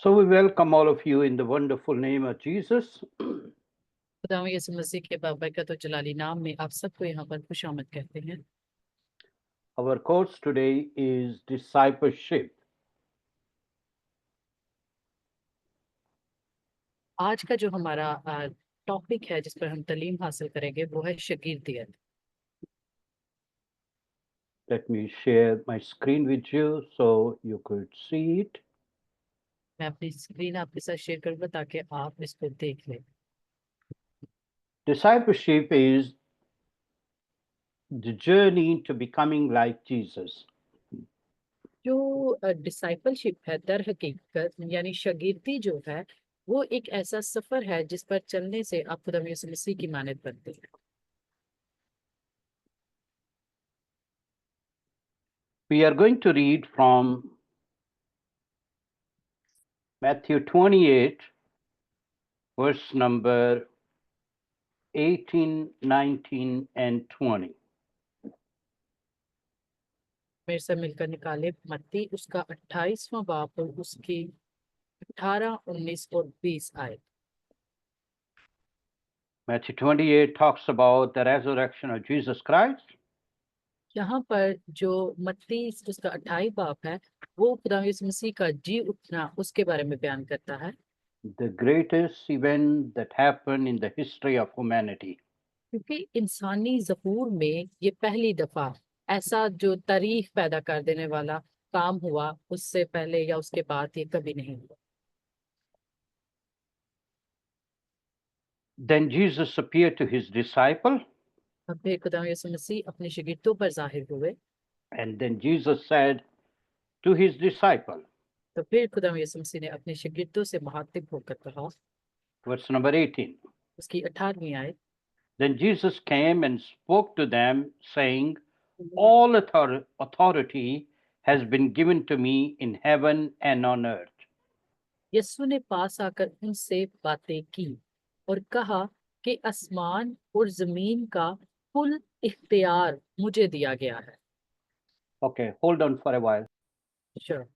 So we welcome all of you in the wonderful name of Jesus. खुदावंद यीशु मसीह के बाबरकत और जलाली नाम में आप सबको यहाँ पर खुशामद कहते हैं। Our course today is discipleship. आज का जो हमारा टॉपिक है जिस पर हम तालीम हासिल करेंगे वो है शागिर्दियत। Let me share my screen with you so you could see it. मैं अपनी स्क्रीन आपके साथ शेयर करूंगा ताकि आप इसको देख लें। Discipleship is the journey to becoming like Jesus. जो डिसाइपलशिप है दर हकीकत यानी शागिर्दी जो है वो एक ऐसा सफर है जिस पर चलने से आप खुदावंद यीशु मसीह की मानद बनते हैं। We are going to read from Matthew 28, verse number 18, 19, and 20. मेरे से मिलकर निकाले मत्ती उसका 28वां बाब और उसकी 18, 19 और 20 आए। Matthew 28 talks about the resurrection of Jesus Christ. यहाँ पर जो मत्ती उसका 28 बाब है वो खुदावंद यीशु मसीह का जी उठना उसके बारे में बयान करता है, The greatest event that happened in the history of humanity. क्योंकि इंसानी ज़हूर में ये पहली दफा ऐसा जो तारीख पैदा कर देने वाला काम हुआ, उससे पहले या उसके बाद ये कभी नहीं हुआ। Then Jesus appeared to his disciple, अब फिर खुदावंद यीशु मसीह अपने शागिर्दों पर जाहिर हुए, and then Jesus said to his disciple, तो फिर खुदावंद यीशु मसीह ने अपने शागिर्दों से मुखातिब होकर कहा, verse number 18. उसकी 18वीं आयत, Then Jesus came and spoke to them, saying, all authority has been given to me in heaven and on earth. यीशु ने पास आकर उनसे बातें की और कहा कि आसमान और जमीन का कुल इख्तियार मुझे दिया गया है। Okay, hold on for a while. Sure.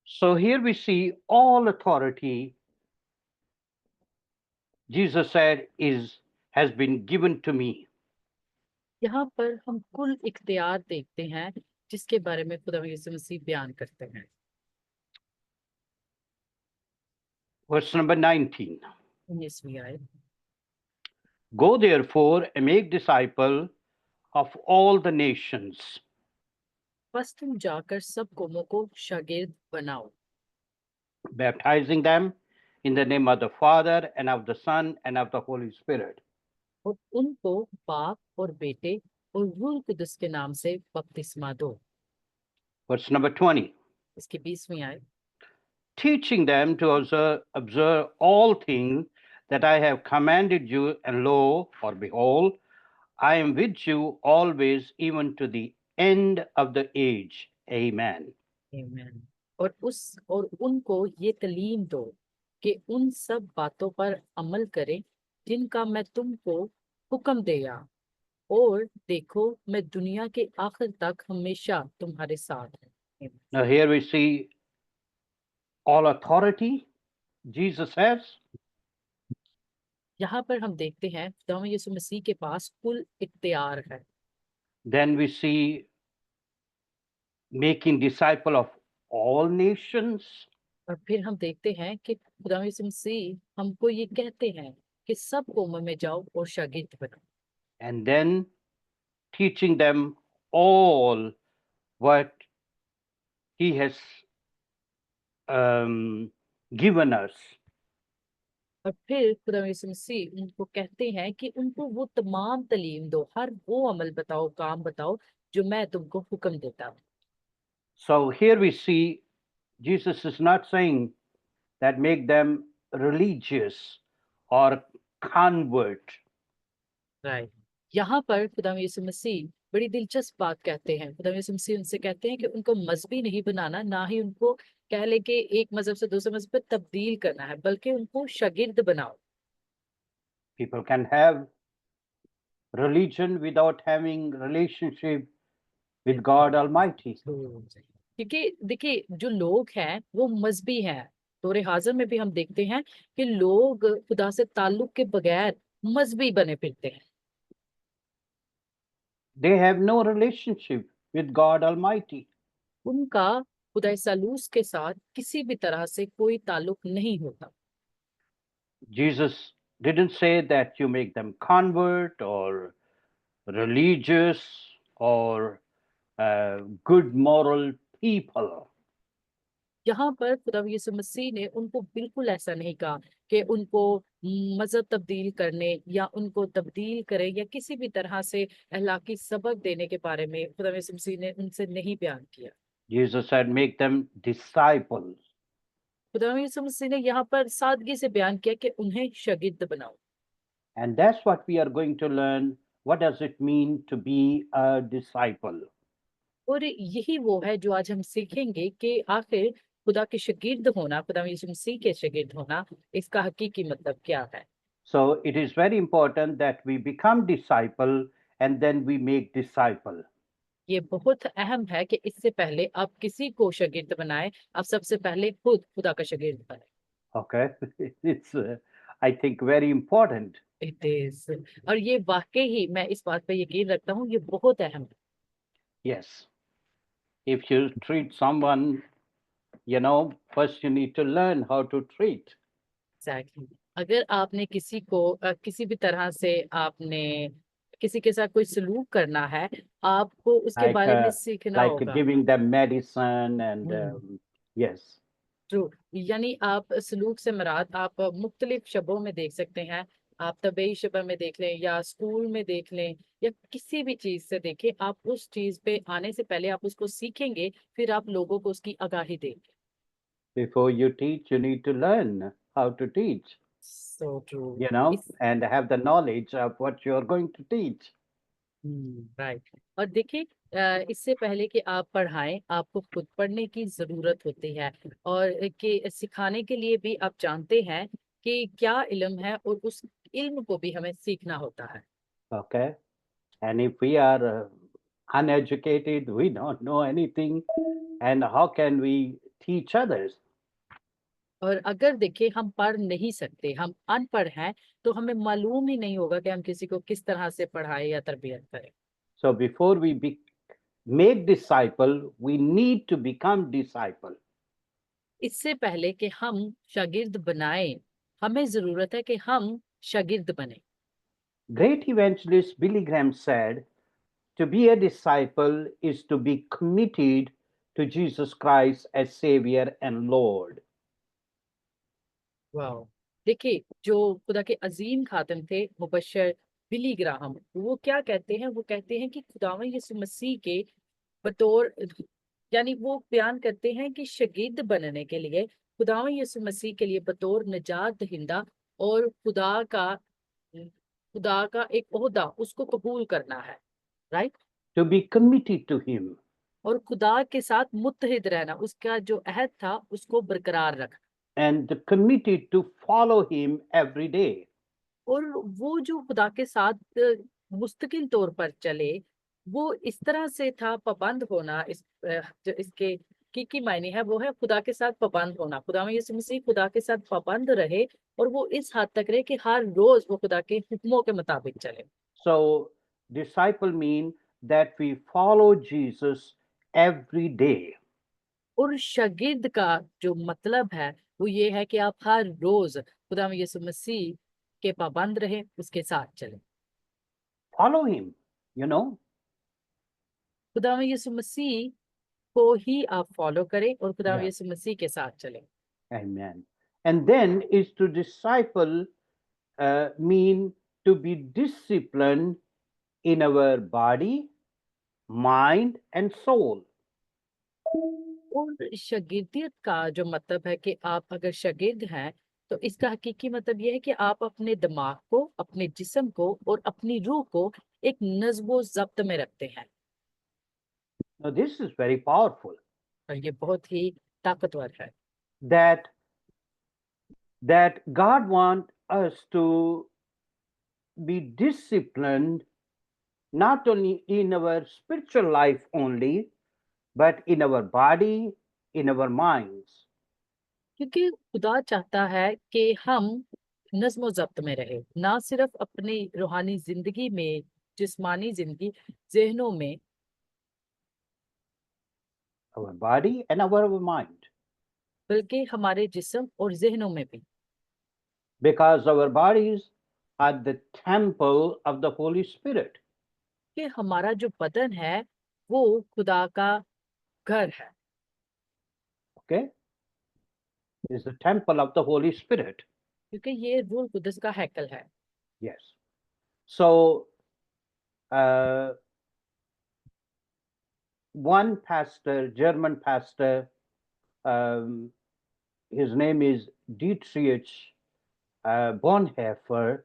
So here we see all authority, Jesus said, has been given to me. यहाँ पर हम कुल इख्तियार देखते हैं जिसके बारे में खुदा यीशु मसीह बयान करते हैं। Verse number 19. 19वीं आयत, Go therefore and make disciple of all the nations, बस तुम जाकर सब कौमों को शागिर्द बनाओ, baptizing them in the name of the Father and of the Son and of the Holy Spirit. और उनको बाप और बेटे और रूह कुदस के नाम से बपतिस्मा दो। Verse number 20. इसकी 20वीं आयत, Teaching them to observe all things that I have commanded you, and lo, or behold, I am with you always, even to the end of the age. Amen. आमीन। और उनको ये तालीम दो कि उन सब बातों पर अमल करें जिनका मैं तुमको हुक्म दिया, और देखो मैं दुनिया के आखिर तक हमेशा तुम्हारे साथ हूँ। Now, here we see all authority Jesus has. यहाँ पर हम देखते हैं खुदावंद यीशु मसीह के पास कुल इख्तियार है। Then we see making disciple of all nations. और फिर हम देखते हैं कि खुदावंद यीशु मसीह हमको ये कहते हैं कि सब कौमों में जाओ और शागिर्द बनो, And then teaching them all what he has given us. और फिर खुदा यीशु मसीह उनको कहते हैं कि उनको वो तमाम तालीम दो, हर वो अमल बताओ, काम बताओ जो मैं तुमको हुक्म देता हूँ। So here we see Jesus is not saying that make them religious or convert. Right. यहाँ पर खुदा यीशु मसीह बड़ी दिलचस्प बात कहते हैं। खुदा यीशु मसीह उनसे कहते हैं कि उनको मजहबी नहीं बनाना, ना ही उनको कह ले कि एक मजहब से दूसरे मजहब पे तब्दील करना है, बल्कि उनको शागिर्द बनाओ। People can have religion without having relationship with God Almighty. क्योंकि देखिए जो लोग हैं वो मजहबी हैं। दौरे हाजिर में भी हम देखते हैं कि लोग खुदा से ताल्लुक के बगैर मजहबी बने फिरते हैं। They have no relationship with God Almighty. उनका खुदा सालूस के साथ किसी भी तरह से कोई ताल्लुक नहीं होता। Jesus didn't say that you make them convert or religious or good moral people. यहाँ पर खुदा यीशु मसीह ने उनको बिल्कुल ऐसा नहीं कहा कि उनको मजहब तब्दील करने या उनको तब्दील करें या किसी भी तरह से अहलाकी सबक देने के बारे में खुदा यीशु मसीह ने उनसे नहीं बयान किया। Jesus said, make them disciples. खुदा यीशु मसीह ने यहाँ पर सादगी से बयान किया कि उन्हें शागिर्द बनाओ। And that's what we are going to learn. What does it mean to be a disciple? और यही वो है जो आज हम सीखेंगे कि आखिर खुदा के शागिर्द होना, खुदा यीशु मसीह के शागिर्द होना, इसका हकीकी मतलब क्या है। So it is very important that we become disciple and then we make disciple. ये बहुत अहम है कि इससे पहले आप किसी को शागिर्द बनाए, आप सबसे पहले खुद खुदा का शागिर्द बने। Okay, it's I think very important. It is, और ये वाकई ही मैं इस बात पे यकीन रखता हूँ, ये बहुत अहम है। Yes, if you treat someone, first you need to learn how to treat. Exactly. अगर आपने किसी को किसी भी तरह से आपने किसी के साथ कोई सलूक करना है, आपको उसके like बारे में सीखना like होगा। giving them medicine and yes. True, यानी आप सलूक से मुराद आप मुख्तलिफ शबों में देख सकते हैं। आप तबई शबा में देख लें या स्कूल में देख लें या किसी भी चीज से देखें, आप उस चीज पे आने से पहले आप उसको सीखेंगे, फिर आप लोगों को उसकी आगाही देंगे। Before you teach, you need to learn how to teach, so true. and have the knowledge of what you're going to teach. Right. और देखिए इससे पहले कि आप पढ़ाएं, आपको खुद पढ़ने की जरूरत होती है, और कि सिखाने के लिए भी आप जानते हैं कि क्या इल्म है, और उस इल्म को भी हमें सीखना होता है। Okay, and if we are uneducated, we don't know anything, and how can we teach others? और अगर देखिए हम पढ़ नहीं सकते, हम अनपढ़ हैं, तो हमें मालूम ही नहीं होगा कि हम किसी को किस तरह से पढ़ाए या तरबियत करें। So before we make disciple, we need to become disciple. इससे पहले कि हम शागिर्द बनाएं, हमें जरूरत है कि हम शागिर्द बने। Great evangelist Billy Graham said, to be a disciple is to be committed to Jesus Christ as Savior and Lord. वाह। देखिए जो खुदा के अजीम खातिम थे मुबशर बिली ग्राहम, वो क्या कहते हैं, वो कहते हैं कि खुदावंद यीशु मसीह के बतौर, यानी वो बयान करते हैं कि शागिर्द बनने के लिए खुदावंद यीशु मसीह के लिए बतौर निजात दहिंदा और खुदा का एक ओहदा उसको कबूल करना है। Right. To be committed to Him. और खुदा के साथ मुत्तहिद रहना, उसका जो अहद था उसको बरकरार रखना। And committed to follow Him every day. और वो जो खुदा के साथ मुस्तकिल तौर पर चले, वो इस तरह से था पाबंद होना। जो इसके की मायने है वो है खुदा के साथ पाबंद होना। खुदा में यीशु मसीह खुदा के साथ पाबंद रहे, और वो इस हद तक रहे कि हर रोज वो खुदा के हुक्मों के मुताबिक चले। So, disciple mean that we follow Jesus every day. और शागिर्द का जो मतलब है वो ये है कि आप हर रोज खुदा में यीशु मसीह के पाबंद रहे, उसके साथ चले। Follow Him, you know. खुदा में यीशु मसीह को ही आप फॉलो करें और खुदा Yeah. यीशु मसीह के साथ चलें। Amen. And then is to disciple mean to be disciplined in our body, mind, and soul. और शागिर्दियत का जो मतलब है कि आप अगर शागिर्द हैं तो इसका हकीकी मतलब ये है कि आप अपने दिमाग को, अपने जिस्म को और अपनी रूह को एक नज़्म ज़ब्त में रखते हैं। Now, this is very powerful और ये बहुत ही ताकतवर है that God wants us to be disciplined not only in our spiritual life only, but in our body, in our minds. क्योंकि खुदा चाहता है कि हम नज़्म ज़ब्त में रहे, ना सिर्फ अपनी रूहानी जिंदगी में, जिस्मानी जिंदगी, ज़हनों में, Our body and our mind. बल्कि हमारे जिस्म और ज़हनों में भी। Because our bodies are the temple of the Holy Spirit. कि हमारा जो बदन है वो खुदा का घर है, Okay? Is the temple of the Holy Spirit. क्योंकि ये रूह कुदस का हैकल है। Yes. So, uh, one pastor, German pastor, his name is Dietrich Bonhoeffer,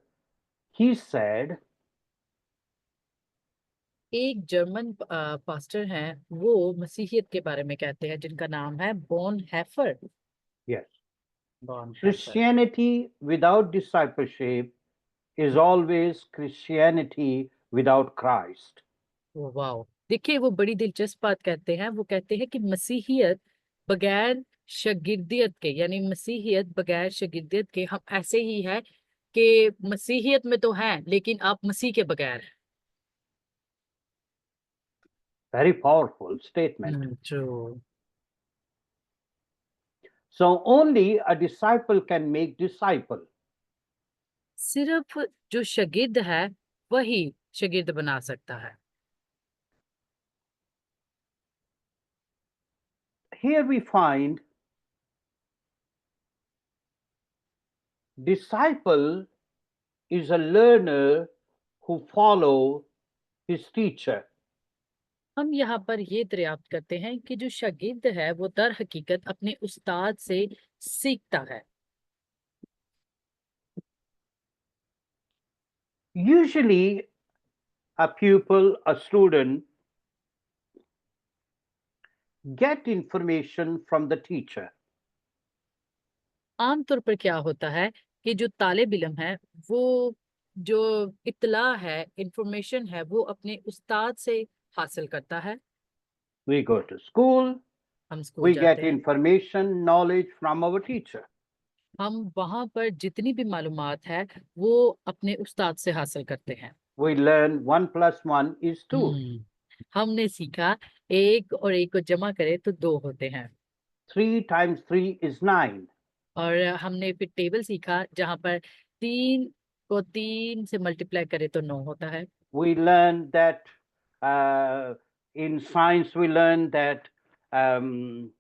he said, एक जर्मन पास्टर हैं, वो मसीहियत के बारे में कहते हैं, जिनका नाम है बॉन हैफर। yes, Bon हैफर। Christianity without discipleship is always Christianity without Christ. वाह, देखिए वो बड़ी दिलचस्प बात कहते हैं। वो कहते हैं कि मसीहियत बगैर शागिर्दियत के, यानी मसीहियत बगैर शागिर्दियत के हम ऐसे ही है कि मसीहियत में तो हैं लेकिन आप मसीह के बगैर हैं। Very powerful statement. True. So only a disciple can make disciple. सिर्फ जो शागिर्द है वही शागिर्द बना सकता है। Here we find disciple is a learner who follow his teacher. हम यहाँ पर ये दरियाफ्त करते हैं कि जो शागिर्द है वो दर हकीकत अपने उस्ताद से सीखता है। Usually, a pupil, a student, get information from the teacher. आमतौर पर क्या होता है कि जो तालिब इल्म है वो जो इत्तला है, इंफॉर्मेशन है, वो अपने उस्ताद से हासिल करता है। We go to school, हम स्कूल we get जाते हैं, information, knowledge from our teacher. हम वहां पर जितनी भी मालूमात है वो अपने उस्ताद से हासिल करते हैं। We learn 1 plus 1 is 2. हमने सीखा एक और एक को जमा करे तो दो होते हैं। 3 times 3 is 9. और हमने फिर टेबल सीखा जहां पर 3 से मल्टीप्लाई करे तो 9 होता है। We learn that in science, we learn that um,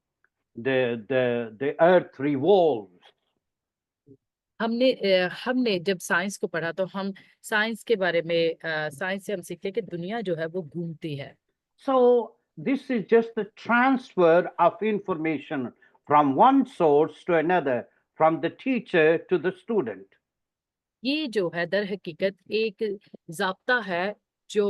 the earth revolves. हमने जब साइंस को पढ़ा तो हम साइंस के बारे में, साइंस से हम सीखते कि दुनिया जो है वो घूमती है। So this is just the transfer of information from one source to another, from the teacher to the student. ये जो है दर हकीकत एक जाब्ता है जो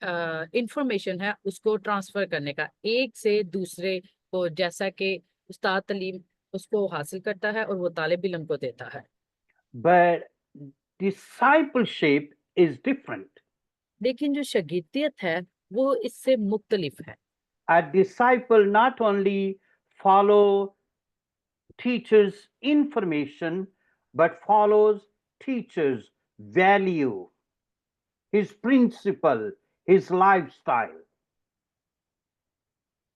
इंफॉर्मेशन है उसको ट्रांसफर करने का एक से दूसरे को, जैसा कि उस्ताद तालीम उसको हासिल करता है और वो तालिब इल्म को देता है। But discipleship is different. लेकिन जो शागिर्दियत है वो इससे मुख्तलिफ है। A disciple not only follow teachers' information, but follows teachers' value, his principle, his lifestyle.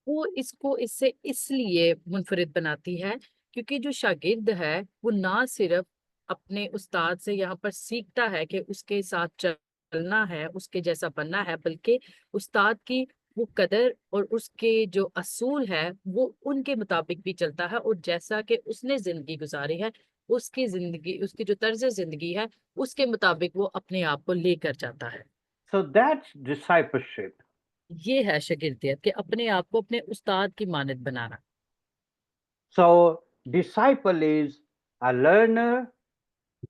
वो इसको इससे इसलिए मुनफरिद बनाती है क्योंकि जो शागिर्द है वो ना सिर्फ अपने उस्ताद से यहाँ पर सीखता है कि उसके साथ चलना है, उसके जैसा बनना है, बल्कि उस्ताद की वो कदर और उसके जो असूल है वो उनके मुताबिक भी चलता है, और जैसा कि उसने जिंदगी गुजारी है उसकी जिंदगी, उसकी जो तर्ज जिंदगी है उसके मुताबिक वो अपने आप को लेकर जाता है। So that's discipleship. ये है शागिर्दियत कि अपने आप को अपने उस्ताद की मानद बनाना। So disciple is a learner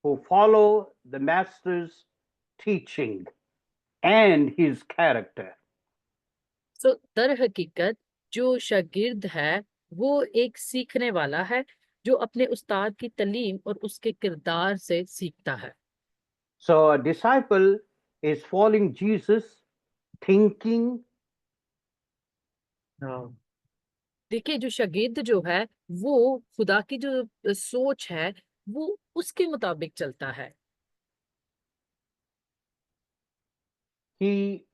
who follow the master's teaching and his character. सो दर हकीकत जो शागिर्द है वो एक सीखने वाला है जो अपने उस्ताद की तालीम और उसके किरदार से सीखता है। So a disciple is following Jesus, thinking, देखिए जो शागिर्द जो है वो खुदा की जो सोच है वो उसके मुताबिक चलता है। he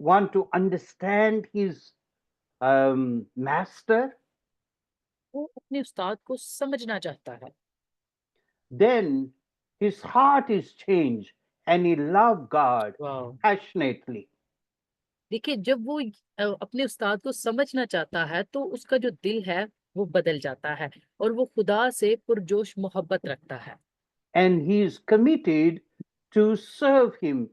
want to understand his master, वो अपने उस्ताद को समझना चाहता है। then his heart is changed and he love God वाह, passionately. देखिए जब वो अपने उस्ताद को समझना चाहता है तो उसका जो दिल है वो बदल जाता है और वो खुदा से पुरजोश मोहब्बत रखता है। And he is committed to serve him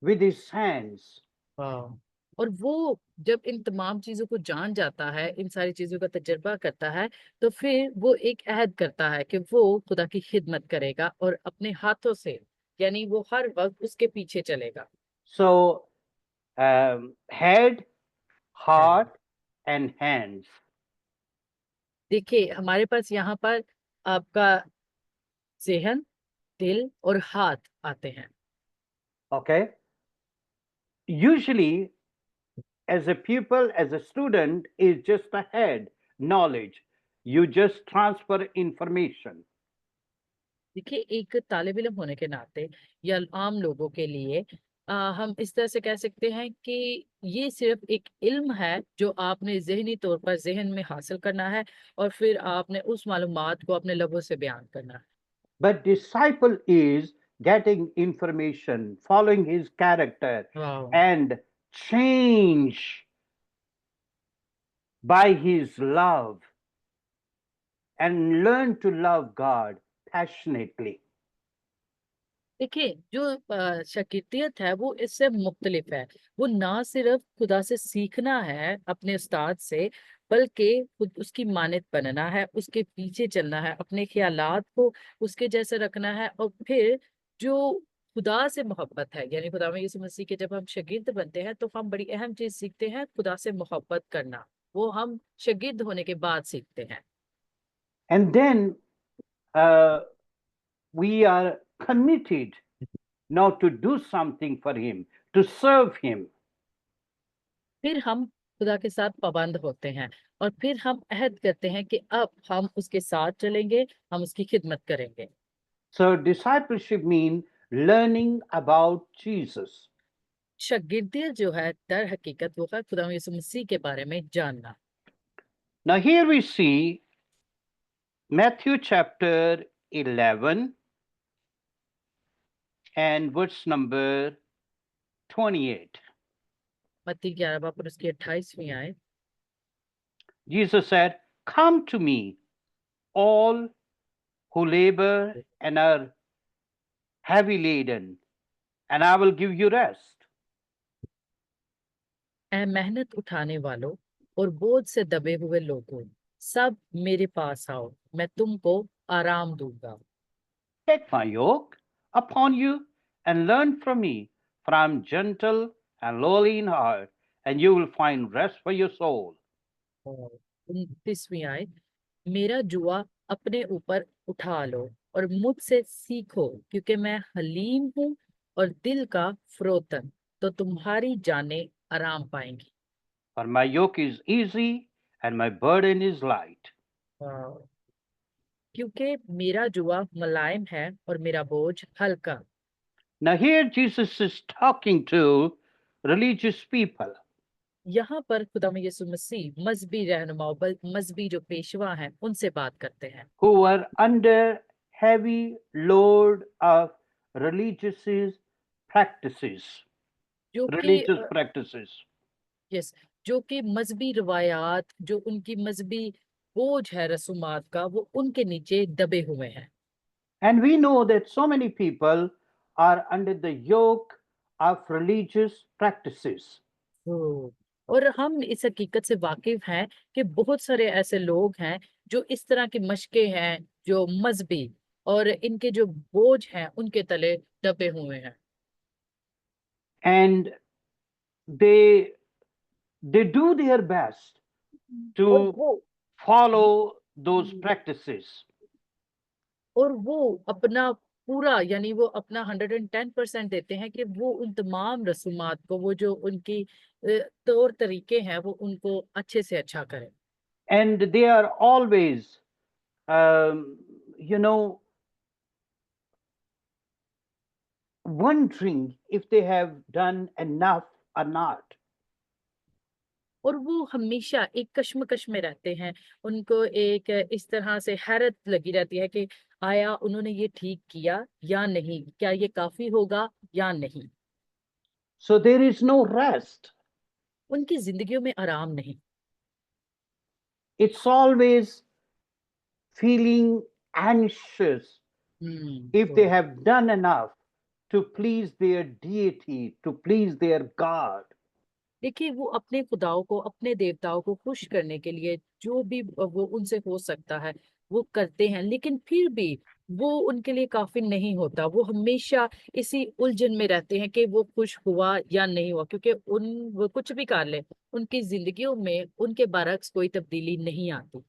with his hands. वाह, और वो जब इन तमाम चीजों को जान जाता है, इन सारी चीजों का तजर्बा करता है, तो फिर वो एक अहद करता है कि वो खुदा की खिदमत करेगा और अपने हाथों से, यानी वो हर वक्त उसके पीछे चलेगा। So, head, heart, and hands. देखिए हमारे पास यहाँ पर आपका ज़हन, दिल और हाथ आते हैं। Okay. Usually, as a pupil, as a student, is just a head, knowledge. You just transfer information. देखिए एक तालिब इल्म होने के नाते या आम लोगों के लिए हम इस तरह से कह सकते हैं कि ये सिर्फ एक इल्म है जो आपने ज़हनी तौर पर ज़हन में हासिल करना है और फिर आपने उस मालूमात को अपने लबों से बयान करना है। But disciple is getting information, following his character, वाह, and change by his love and learn to love God passionately. देखिए जो शागिर्दियत है वो इससे मुख्तलिफ है। वो ना सिर्फ खुदा से सीखना है अपने उस्ताद से, बल्कि खुद उसकी मानद बनना है, उसके पीछे चलना है, अपने ख्यालात को उसके जैसे रखना है और फिर जो खुदा से मोहब्बत है, यानी खुदा में यीशु मसीह के जब हम शागिर्द बनते हैं तो हम बड़ी अहम चीज सीखते हैं, खुदा से मोहब्बत करना। वो हम शागिर्द होने के बाद सीखते हैं। And then uh, we are committed now to do something for him, to serve him. फिर हम खुदा के साथ पाबंद होते हैं और फिर हम अहद करते हैं कि अब हम उसके साथ चलेंगे, हम उसकी खिदमत करेंगे। So discipleship means learning about Jesus. शागिर्दियत जो है दर हकीकत वो है खुदा यीशु मसीह के बारे में जानना। Now here we see Matthew chapter 11 and verse number 28. मत्ती 11 बाब और उसकी 28वीं आयत। Jesus said, "Come to me, all who labor and are heavy laden, and I will give you rest." ऐ मेहनत उठाने वालों और बोझ से दबे हुए लोगों, सब मेरे पास आओ, मैं तुमको आराम दूंगा। Take my yoke upon you and learn from me, for I am gentle and lowly in heart, and you will find rest for your soul. और 29वीं आयत, मेरा जुआ अपने ऊपर उठा लो और मुझसे सीखो क्योंकि मैं हलीम हूँ और दिल का फरोतन, तो तुम्हारी जानें आराम पाएंगी। For my yoke is easy and my burden is light. वाह, क्योंकि मेरा जुआ मुलायम है और मेरा बोझ हल्का। Now, here Jesus is talking to religious people यहाँ पर खुदा में यीशु मसीह मजहबी रहनुमाओं मजहबी जो पेशवा हैं उनसे बात करते हैं who were under heavy load of religious practices. जो कि Religious practices. यस, जो कि मजहबी रवायात, जो उनकी मजहबी बोझ है रसूमात का, वो उनके नीचे दबे हुए हैं। And we know that so many people are under the yoke of religious practices. ओ, और हम इस हकीकत से वाकिफ हैं कि बहुत सारे ऐसे लोग हैं जो इस तरह की मशकें हैं, जो मजहबी और इनके जो बोझ हैं उनके तले दबे हुए हैं। And they they do their best और to वो follow those practices. और वो अपना पूरा यानी वो अपना 110% देते हैं कि वो उन तमाम रसूमात को, वो जो उनकी तौर तरीके हैं, वो उनको अच्छे से अच्छा करें। And they are always, um, you know, wondering if they have done enough or not. और वो हमेशा एक कश्मकश में रहते हैं। उनको एक इस तरह से हैरत लगी रहती है कि आया उन्होंने ये ठीक किया या नहीं, क्या ये काफी होगा या नहीं। So there is no rest. उनकी जिंदगियों में आराम नहीं। It's always feeling anxious if they तो have done enough to please their deity, to please their God. देखिए, वो अपने खुदाओं को, अपने देवताओं को खुश करने के लिए जो भी वो उनसे हो सकता है वो करते हैं, लेकिन फिर भी वो उनके लिए काफी नहीं होता। वो हमेशा इसी उलझन में रहते हैं कि वो खुश हुआ या नहीं हुआ, क्योंकि वो कुछ भी कर ले, उनकी जिंदगियों में उनके बरक्स कोई तब्दीली नहीं आती।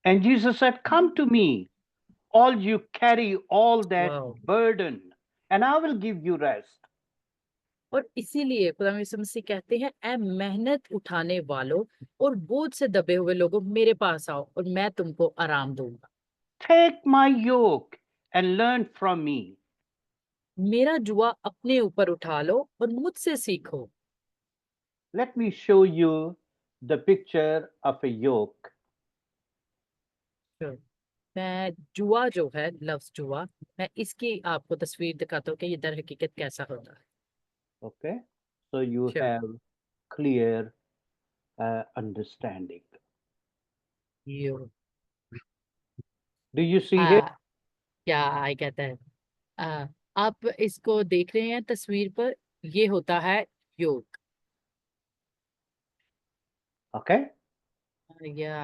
And Jesus said, "Come to me, all you carry all that वाह। burden, and I will give you rest." और इसीलिए खुदा यीशु मसीह कहते हैं, ऐ मेहनत उठाने वालों और बोझ से दबे हुए लोगों, मेरे पास आओ और मैं तुमको आराम दूंगा। Take my yoke and learn from me. मेरा जुआ अपने ऊपर उठा लो और मुझसे सीखो। Let me show you the picture of a yoke. तो मैं जुआ जो है, लफ्ज जुआ, मैं इसकी आपको तस्वीर दिखाता हूँ कि ये दर हकीकत कैसा होता है। Okay, so you Sure. have clear understanding. Yo Do you see here? आ, क्या आई कहता है, आ, आप इसको देख रहे हैं तस्वीर पर, ये होता है योग। Okay, या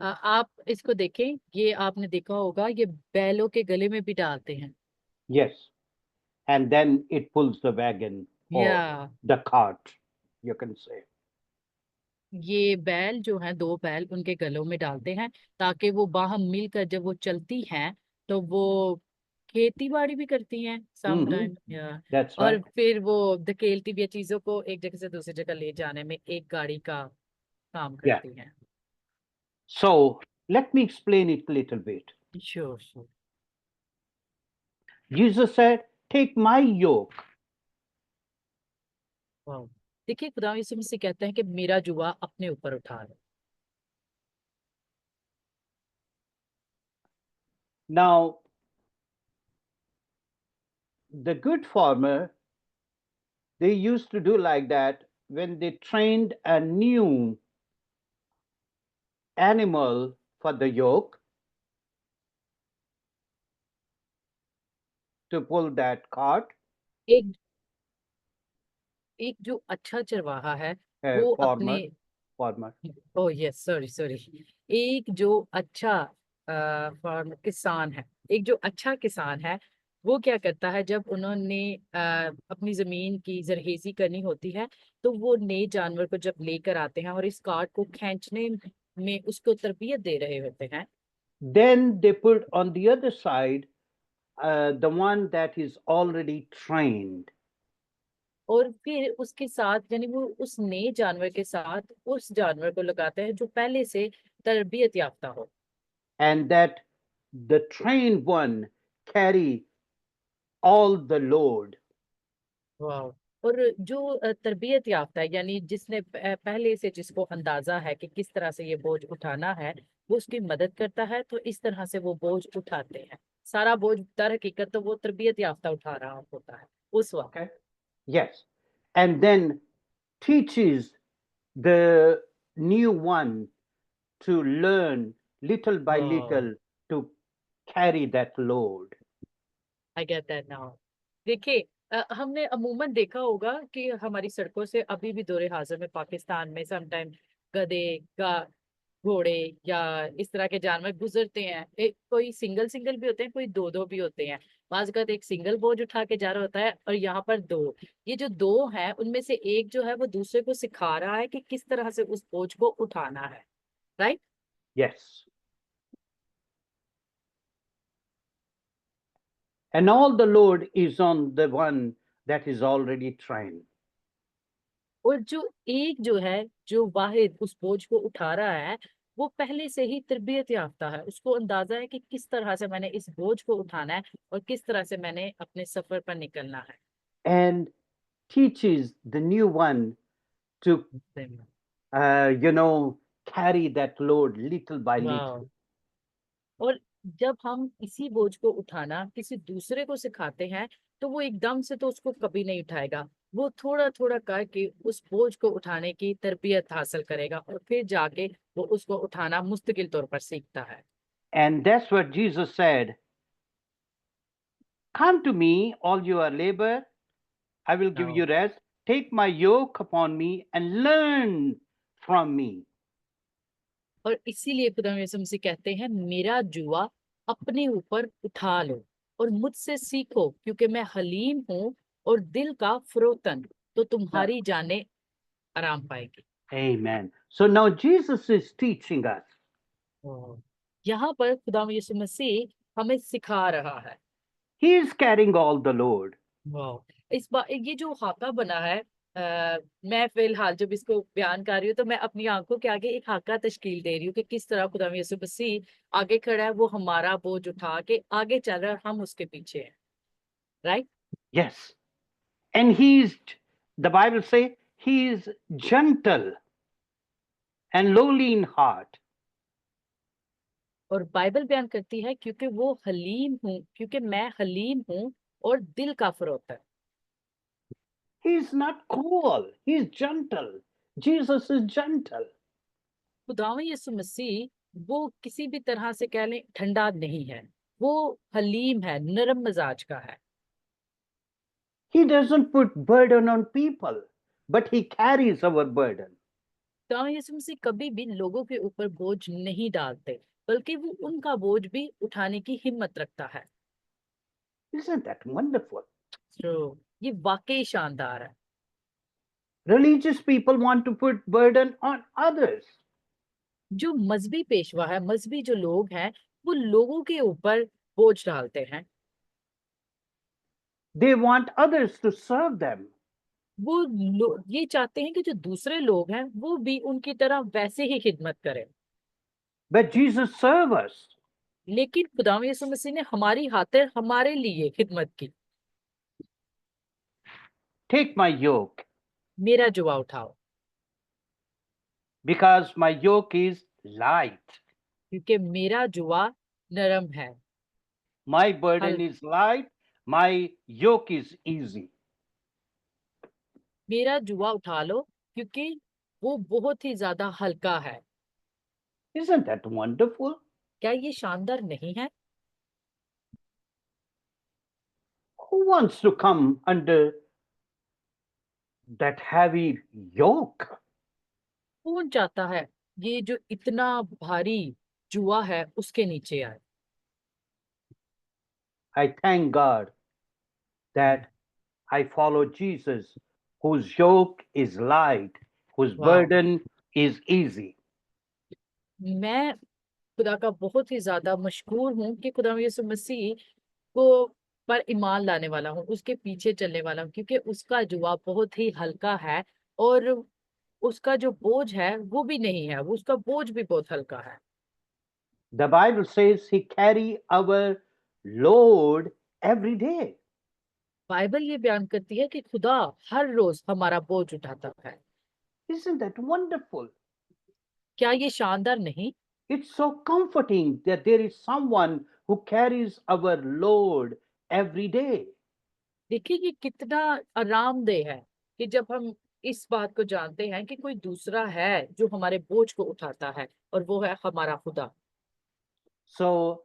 आप इसको देखें, ये आपने देखा होगा, ये बैलों के गले में भी डालते हैं। yes, and then it pulls the wagon or या the cart, you can say. ये बैल जो है, दो बैल उनके गलों में डालते हैं ताकि वो बाहम मिलकर जब वो चलती हैं तो वो खेती बाड़ी भी करती हैं Hmm. समटाइम, या That's और right. फिर वो धकेलती भी है, चीजों को एक जगह से दूसरी जगह ले जाने में एक गाड़ी का काम Yeah. करती हैं। So let me explain it a little bit. Sure sure. Jesus said, "Take my yoke." वाह। देखिए, खुदा यीशु मसीह कहते हैं कि मेरा जुआ अपने ऊपर उठा लो। Now, the good farmer, they used to do like that when they trained a new animal for the yoke to pull that cart. एक एक जो अच्छा चरवाहा है वो अपने, Farmer. Oh yes, sorry sorry, एक जो अच्छा फार्म किसान है, एक जो अच्छा किसान है, वो क्या करता है जब उन्होंने अपनी जमीन की जरखेजी करनी होती है, तो वो नए जानवर को जब लेकर आते हैं और इस कार्ड को खींचने में उसको तरबियत दे रहे होते हैं, Then they put on the other side the one that is already trained. और फिर उसके साथ यानी वो उस नए जानवर के साथ उस जानवर को लगाते हैं जो पहले से तरबियत याफ्ता हो। And that the trained one carry all the load. वाह। और जो तरबियत याफ्ता है, यानी जिसने पहले से जिसको अंदाजा है कि किस तरह से ये बोझ उठाना है, वो उसकी मदद करता है, तो इस तरह से वो बोझ उठाते हैं। सारा बोझ दर हकीकत तो वो तरबियत याफ्ता उठा रहा होता है उस वक्त। Okay. Yes. And then teaches the new one to learn little by वाह, little to carry that load. I get that now. देखिए, हमने अमूमन देखा होगा कि हमारी सड़कों से अभी भी दौरे हाजिर में पाकिस्तान में समटाइम गधे गा घोड़े या इस तरह के जानवर गुजरते हैं। एक कोई सिंगल सिंगल भी होते हैं, कोई दो दो भी होते हैं। बाज़ औक़ात एक सिंगल बोझ उठा के जा रहा होता है और यहाँ पर दो। ये जो दो हैं उनमें से एक जो है वो दूसरे को सिखा रहा है कि किस तरह से उस बोझ को उठाना है, right? Yes. And all the load is on the one that is already trained. और जो एक जो है, जो वाहिद उस बोझ को उठा रहा है, वो पहले से ही तरबियत याफ्ता है। उसको अंदाज़ा है कि किस तरह से मैंने इस बोझ को उठाना है और किस तरह से मैंने अपने सफ़र पर निकलना है। And teaches the new one to, carry that load little by little. वाह! और जब हम इसी बोझ को उठाना किसी दूसरे को सिखाते हैं, तो वो एकदम से तो उसको कभी नहीं उठाएगा। वो थोड़ा-थोड़ा करके उस बोझ को उठाने की तरबियत हासिल करेगा और फिर जाके वो उसको उठाना मुस्तकिल तौर पर सीखता है। And that's what Jesus said. Come to me, all you are labor, I will give you वाह! rest. Take my yoke upon me and learn from me. और इसीलिए खुदा यीशु मसीह कहते हैं, मेरा जुआ अपने ऊपर उठा लो और मुझसे सीखो क्योंकि मैं हलीम हूँ और दिल का फ़रोतन, तो Now, तुम्हारी जानें आराम पाएगी। amen. So now Jesus is teaching us. वाह! यहाँ पर खुदा यीशु मसीह हमें सिखा रहा है। He is carrying all the load. वाह! इस बा ये जो खाका बना है, मैं फ़िलहाल जब इसको बयान कर रही हूँ, तो मैं अपनी आँखों के आगे एक खाका तश्कील दे रही हूँ कि किस तरह खुदा यीशु मसीह आगे खड़ा है, वो हमारा बोझ उठा के आगे चल रहा है और हम उसके पीछे हैं, right? Yes. And the Bible says, he is gentle and lowly in heart. और बाइबल बयान करती है क्योंकि मैं हलीम हूँ और दिल का फ़रोतन। He is not cruel. He is gentle. Jesus is gentle. खुदावंद यीशु मसीह वो किसी भी तरह से कह लें ठंडा नहीं है, वो हलीम है, नरम मिजाज का है। He doesn't put burden on people, but he carries our burden. खुदावंद यीशु मसीह कभी भी लोगों के ऊपर बोझ नहीं डालते, बल्कि वो उनका बोझ भी उठाने की हिम्मत रखता है। Isn't that wonderful? तो ये वाकई शानदार है। Religious people want to put burden on others. जो मजहबी पेशवा है, मजहबी जो लोग हैं, वो लोगों के ऊपर बोझ डालते हैं। They want others to serve them. ये चाहते हैं कि जो दूसरे लोग हैं, वो भी उनकी तरह वैसे ही खिदमत करें। But Jesus serves us. लेकिन खुदावंद यीशु मसीह ने हमारी खातिर हमारे लिए खिदमत की। Take my yoke, मेरा जुआ उठाओ, because my yoke is light. क्योंकि मेरा जुआ नरम है। My burden हल is light. My yoke is easy. मेरा जुआ उठा लो, क्योंकि वो बहुत ही ज़्यादा हल्का है। Isn't that wonderful? क्या ये शानदार नहीं है? Who wants to come under that heavy yoke? कौन चाहता है ये जो इतना भारी जुआ है उसके नीचे आए? I thank God that I follow Jesus, whose yoke is light, whose वाह! burden is easy. मैं खुदा का बहुत ही ज़्यादा मशकूर हूँ कि खुदा यीशु मसीह को पर ईमान लाने वाला हूँ, उसके पीछे चलने वाला हूँ, क्योंकि उसका जुआ बहुत ही हल्का है और उसका जो बोझ है वो भी नहीं है, वो उसका बोझ भी बहुत हल्का है। The Bible says He carry our load every day. Bible ये बयान करती है कि खुदा हर रोज हमारा बोझ उठाता है। Isn't that wonderful? क्या ये शानदार नहीं? It's so comforting that there is someone who carries our load every day. देखिए ये कितना आरामदेह है कि जब हम इस बात को जानते हैं कि कोई दूसरा है जो हमारे बोझ को उठाता है और वो है हमारा खुदा। So,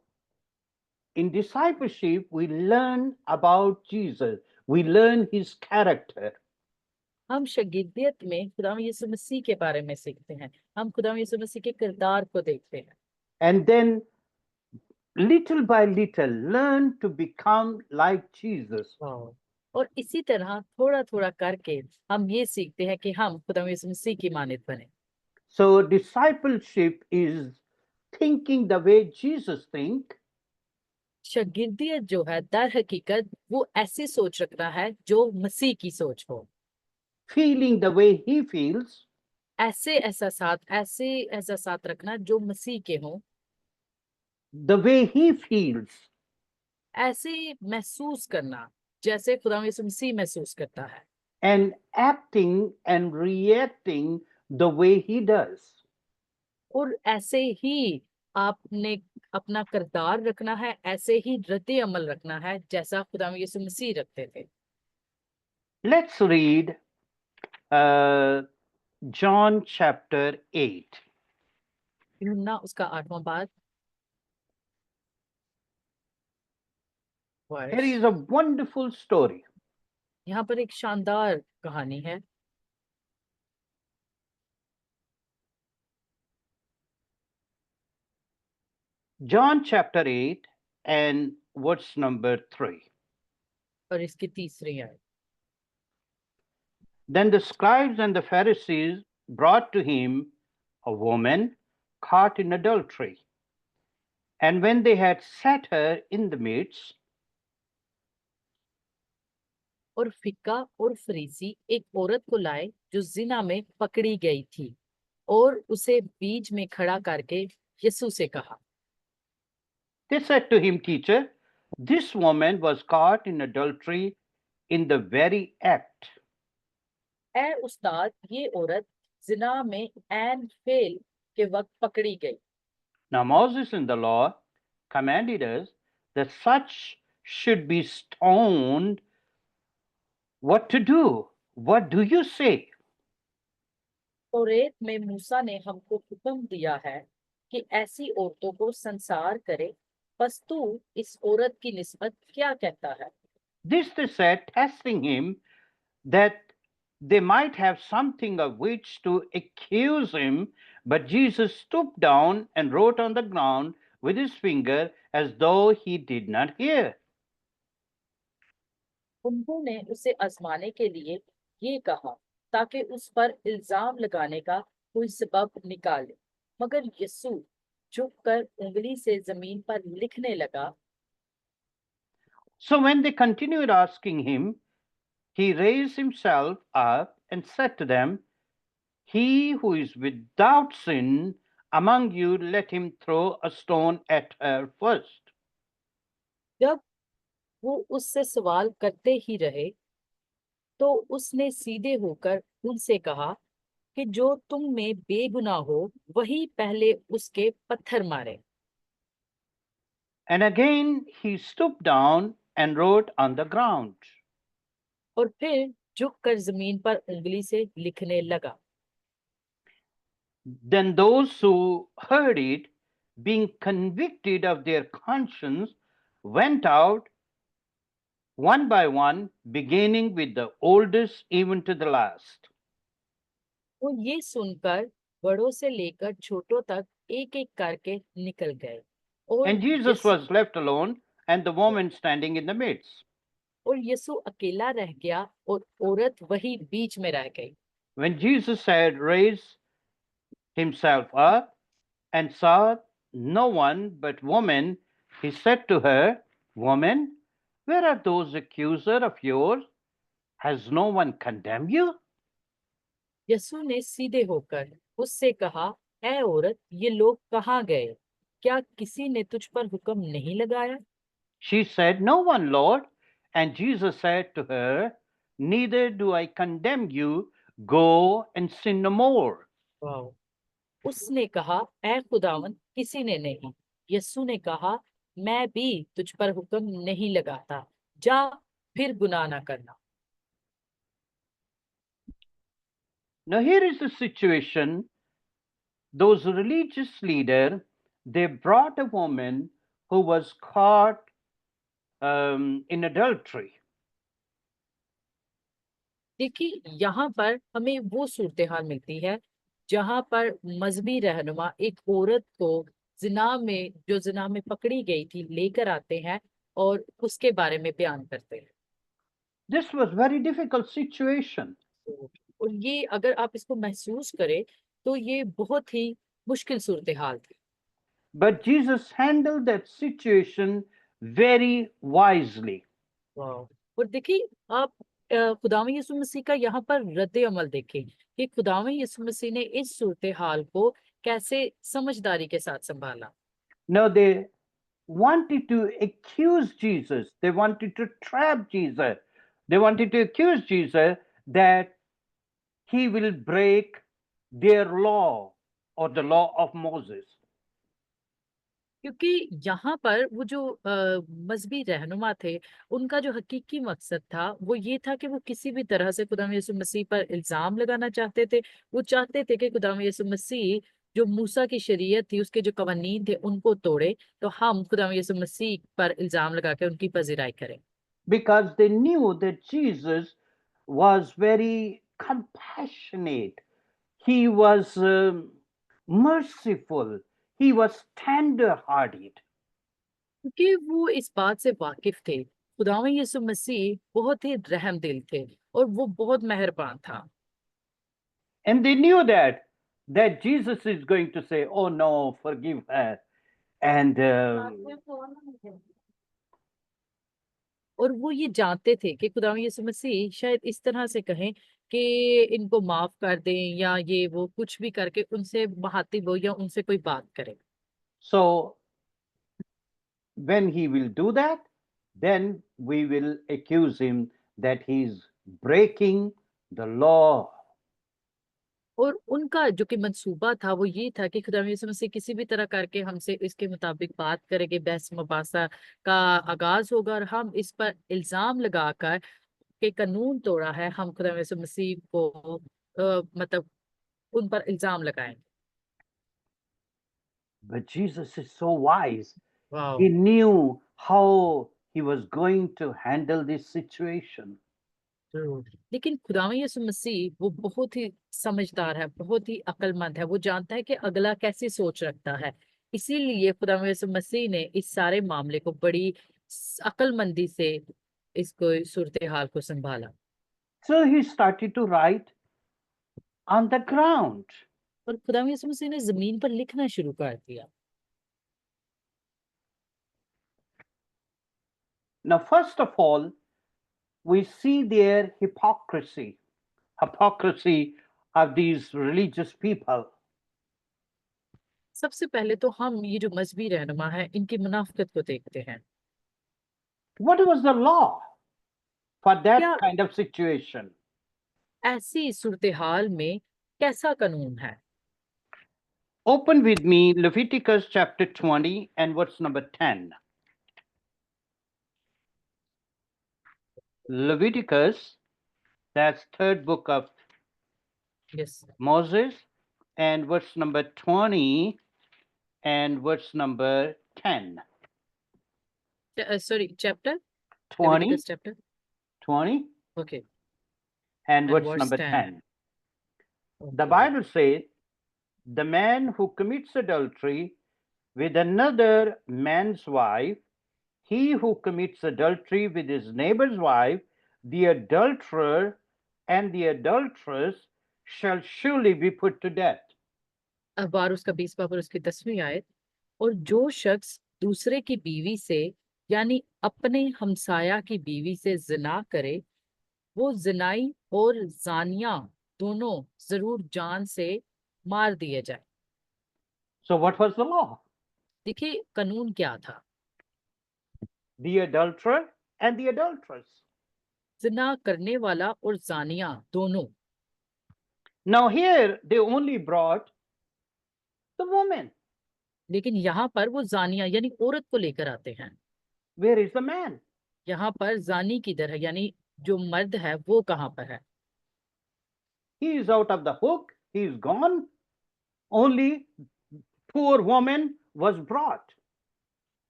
in discipleship, we learn about Jesus. We learn his character. हम शागिर्दियत में खुदाम यीशु मसीह के बारे में सीखते हैं, हम खुदाम यीशु मसीह के किरदार को देखते हैं, And then, little by little, learn to become like Jesus. और इसी तरह थोड़ा थोड़ा करके हम ये सीखते हैं कि हम खुदाम यीशु मसीह की मानद बने। So, discipleship is thinking the way Jesus think, शागिर्दियत जो है दर हकीकत वो ऐसी सोच रखना है जो मसीह की सोच हो, feeling the way he feels, ऐसे एहसासात रखना जो मसीह के हों, the way he feels. ऐसे महसूस करना जैसे खुदा यीशु मसीह महसूस करता है, And acting and reacting the way he does. और ऐसे ही आपने अपना किरदार रखना है, ऐसे ही रद्द अमल रखना है जैसा खुदा यीशु मसीह रखते थे। Let's read John chapter 8. यूहन्ना उसका 8वां बाब। Here is a wonderful story. यहाँ पर एक शानदार कहानी है। John chapter 8 and verse number 3. और इसकी तीसरी आयत। Then the scribes and the Pharisees brought to him a woman caught in adultery. And when they had set her in the midst, और फिक्का और फरीसी एक औरत को लाए जो जिना में पकड़ी गई थी, और उसे बीच में खड़ा करके यीशु से कहा। they said to him, Teacher, this woman was caught in adultery in the very act. ऐ उस्ताद, ये औरत जिना में ऐन फेल के वक्त पकड़ी गई। Now Moses in the law commanded us that such should be stoned. What to do? What do you say? तौरेत में मूसा ने हमको हुक्म दिया है कि ऐसी औरतों को संसार करे, बस तू इस औरत की निस्बत क्या कहता है? This they said, testing him, that they might have something of which to accuse him. But Jesus stooped down and wrote on the ground with his finger as though he did not hear. उन्होंने उसे आजमाने के लिए ये कहा ताकि उस पर इल्जाम लगाने का कोई सबब निकाले, मगर यीशु झुककर उंगली से जमीन पर लिखने लगा। So when they continued asking him, he raised himself up and said to them, He who is without sin among you, let him throw a stone at her first. जब वो उससे सवाल करते ही रहे, तो उसने सीधे होकर उनसे कहा कि जो तुम में बेगुनाह हो वही पहले उसके पत्थर मारे। And again he stooped down and wrote on the ground. और फिर झुककर जमीन पर उंगली से लिखने लगा। Then those who heard it, being convicted of their conscience, went out one by one, beginning with the oldest even to the last. वो ये सुनकर बड़ों से लेकर छोटों तक एक एक करके निकल गए, और And Jesus was left alone, and the woman standing in the midst. और यीशु अकेला रह गया और औरत वही बीच में रह गई। When Jesus had raised himself up and saw no one but woman, he said to her, Woman, where are those accusers of yours? Has no one condemned you? यीशु ने सीधे होकर उससे कहा, ऐ औरत, ये लोग कहाँ गए? क्या किसी ने तुझ पर हुक्म नहीं लगाया? She said, No one, Lord. And Jesus said to her, Neither do I condemn you. Go and sin no more. Wow! उसने कहा, ऐ खुदावन, किसी ने नहीं। यीशु ने कहा, मैं भी तुझ पर हुक्म नहीं लगाता, जा फिर गुनाह ना करना। Now here is the situation. Those religious leaders, they brought a woman who was caught in adultery. देखिए यहाँ पर हमें वो सूरत हाल मिलती है जहाँ पर मजहबी रहनुमा एक औरत को जो जिना में पकड़ी गई थी लेकर आते हैं और उसके बारे में बयान करते हैं। This was very difficult situation. तो और ये अगर आप इसको महसूस करें तो ये बहुत ही मुश्किल सूरत हाल थी। But Jesus handled that situation very wisely. वाह! और देखिए आप खुदावंद यीशु मसीह का यहाँ पर रद्द अमल देखें कि खुदावंद यीशु मसीह ने इस सूरत हाल को कैसे समझदारी के साथ संभाला। Now they wanted to accuse Jesus. They wanted to trap Jesus. They wanted to accuse Jesus that he will break their law or the law of Moses. क्योंकि यहाँ पर वो जो मजहबी रहनुमा थे उनका जो हकीकी मकसद था वो ये था कि वो किसी भी तरह से खुदावंद यीशु मसीह पर इल्जाम लगाना चाहते थे। वो चाहते थे कि खुदावंद यीशु मसीह जो मूसा की शरीयत थी उसके जो कवानीन थे उनको तोड़े, तो हम खुदावंद यीशु मसीह पर इल्जाम लगा के उनकी पजीराई करें। Because they knew that Jesus was very compassionate. He was merciful. He was tender hearted. क्योंकि वो इस बात से वाकिफ थे खुदावंद यीशु मसीह बहुत ही रहमदिल थे और वो बहुत मेहरबान था। And they knew that Jesus is going to say, "Oh no, forgive her." And और वो ये जानते थे कि खुदावंद यीशु मसीह शायद इस तरह से कहें कि इनको माफ कर दें या ये वो कुछ भी करके उनसे मुखातिब हो या उनसे कोई बात करे। so when he will do that, then we will accuse him that he's breaking the law. और उनका जो कि मंसूबा था वो ये था कि खुदावंद यीशु मसीह किसी भी तरह करके हमसे इसके मुताबिक बात करेंगे, बहस मुबासा का आगाज होगा और हम इस पर इल्जाम लगाकर के कानून तोड़ा है, हम खुदावंद यीशु मसीह को मतलब उन पर इल्जाम लगाएंगे। But Jesus is so wise. वाह! He knew how he was going to handle this situation. ज़रूर। लेकिन खुदावंद यीशु मसीह वो बहुत ही समझदार है, बहुत ही अक्लमंद है। वो जानता है कि अगला कैसी सोच रखता है। इसीलिए खुदावंद यीशु मसीह ने इस सारे मामले को बड़ी अक्लमंदी से इसको सूरत हाल को संभाला। So he started to write on the ground. और खुदावंद यीशु मसीह ने जमीन पर लिखना शुरू कर दिया। Now, first of all, we see their hypocrisy of these religious people. सबसे पहले तो हम ये जो मजहबी रहनुमा है इनकी मुनाफिकत को देखते हैं। What was the law for that क्या kind of situation? ऐसी सूरत हाल में कैसा कानून है? Open with me Leviticus chapter 20 and verse number 10. Leviticus, that's third book of yes. Moses, and verse number 20 and verse number 10. Sorry chapter 20, Leviticus chapter 20 okay and and verse verse number 10। 10. The okay. Bible says, the man who commits adultery with another man's wife, he who commits adultery with his neighbor's wife, the adulterer and the adulteress shall surely be put to death. अब बार उसका 20वां पर उसकी 10वीं आयत। और जो शख्स दूसरे की बीवी से यानी अपने हमसाया की बीवी से जिना करे वो जिनाई और जानिया दोनों जरूर जान से मार दिए जाए। So, what was the law? देखिए कानून क्या था? The adulterer and the adulteress. जिना करने वाला और जानिया दोनों। Now, here they only brought the woman. लेकिन यहाँ पर वो जानिया यानी औरत को लेकर आते हैं। Where is the man? यहाँ पर जानी किधर है, यानी जो मर्द है वो कहाँ पर है? He is out of the hook, he is gone. Only poor woman was brought.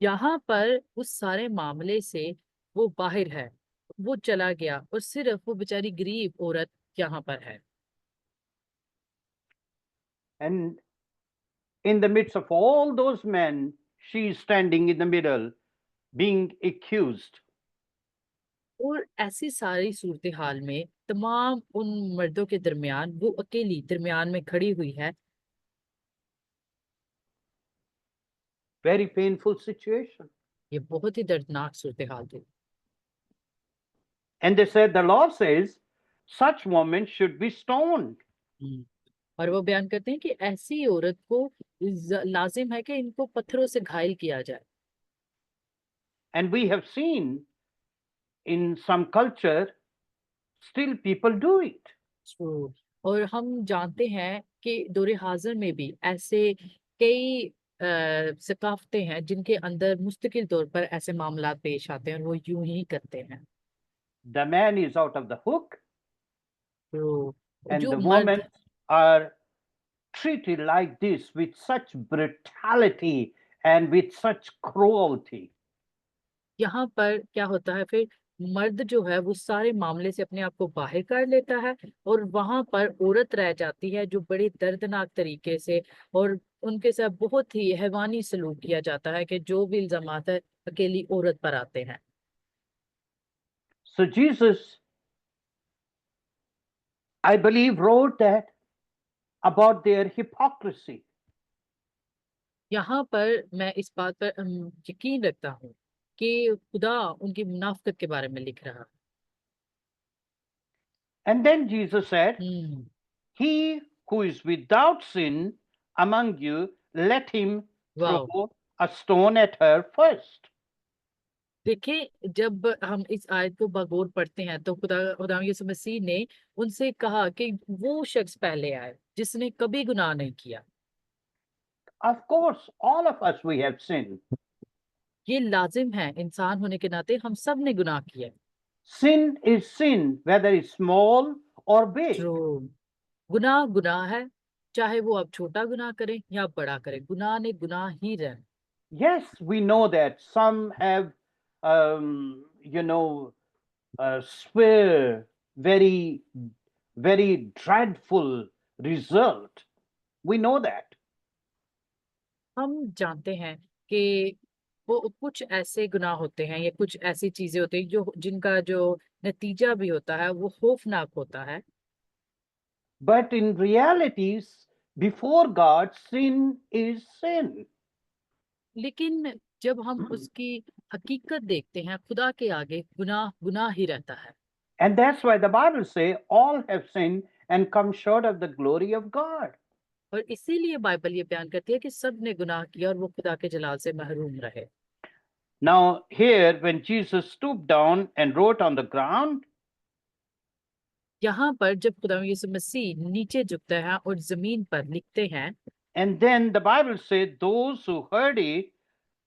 यहाँ पर उस सारे मामले से वो बाहर है, वो चला गया और सिर्फ वो बेचारी गरीब औरत यहाँ पर है। And in the midst of all those men, she is standing in the middle, being accused. और ऐसी सारी सूरत हाल में तमाम उन मर्दों के दरमियान वो अकेली दरमियान में खड़ी हुई है। Very painful situation. ये बहुत ही दर्दनाक सूरत हाल थी। And they said, the law says such women should be stoned. और वो बयान करते हैं कि ऐसी औरत को लाजिम है कि इनको पत्थरों से घायल किया जाए। And we have seen in some culture, still people do it. तो और हम जानते हैं कि दौरे हाजिर में भी ऐसे कई सकाफतें हैं जिनके अंदर मुस्तकिल तौर पर ऐसे मामला पेश आते हैं और वो यूं ही करते हैं। The man is out of the hook, तो and जो the मर्द women are treated like this with such brutality and with such cruelty. यहाँ पर क्या होता है फिर मर्द जो है वो सारे मामले से अपने आप को बाहर कर लेता है और वहां पर औरत रह जाती है जो बड़ी दर्दनाक तरीके से और उनके साथ बहुत ही हैवानी सलूक किया जाता है कि जो भी इल्जामात है अकेली औरत पर आते हैं। So Jesus, I believe, wrote that about their hypocrisy. यहाँ पर मैं इस बात पर यकीन रखता हूँ कि खुदा उनकी मुनाफिकत के बारे में लिख रहा है। And then Jesus said, hmm he who is without sin among you, let him वाह, throw a stone at her first. देखिए जब हम इस आयत को बगौर पढ़ते हैं तो खुदा यीशु मसीह ने उनसे कहा कि वो शख्स पहले आए जिसने कभी गुनाह नहीं किया। Of course, all of us, we have sinned. ये लाजिम है, इंसान होने के नाते हम सब ने गुनाह किया है। Sin is sin, whether it's small or big. तो गुनाह गुनाह है, चाहे वो आप छोटा गुनाह करें या बड़ा करें, गुनाह ने गुनाह ही रहना। Yes, we know that some have, you know, swear very, very dreadful result. We know that. हम जानते हैं कि वो कुछ ऐसे गुनाह होते हैं या कुछ ऐसी चीजें होती हैं जो जिनका जो नतीजा भी होता है वो खौफनाक होता है। But in realities, before God, sin is sin. लेकिन जब हम उसकी हकीकत देखते हैं खुदा के आगे गुनाह गुनाह ही रहता है। And that's why the Bible says all have sinned and come short of the glory of God. और इसीलिए बाइबल ये बयान करती है कि सब ने गुनाह किया और वो खुदा के जलाल से महरूम रहे। Now, here, when Jesus stooped down and wrote on the ground, यहाँ पर जब खुदा यीशु मसीह नीचे झुकते हैं और जमीन पर लिखते हैं, and then the Bible said those who heard it,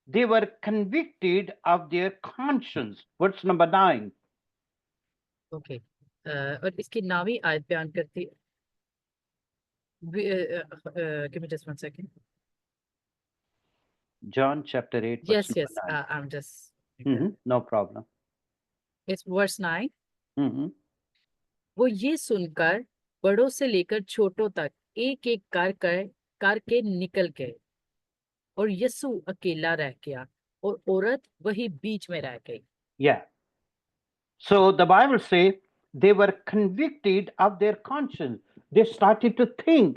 they were convicted of their conscience. Verse number 9. Okay, और इसकी नावी आयत बयान करती give me just 1 second. John chapter 8, verse Yes, yes, number 9. I'm just No problem. it's verse 9. Mhm. वो ये सुनकर बड़ों से लेकर छोटों तक एक एक करके निकल गए और यीशु अकेला रह गया और औरत वही बीच में रह गई। Yeah. So the Bible says they were convicted of their conscience. They started to think,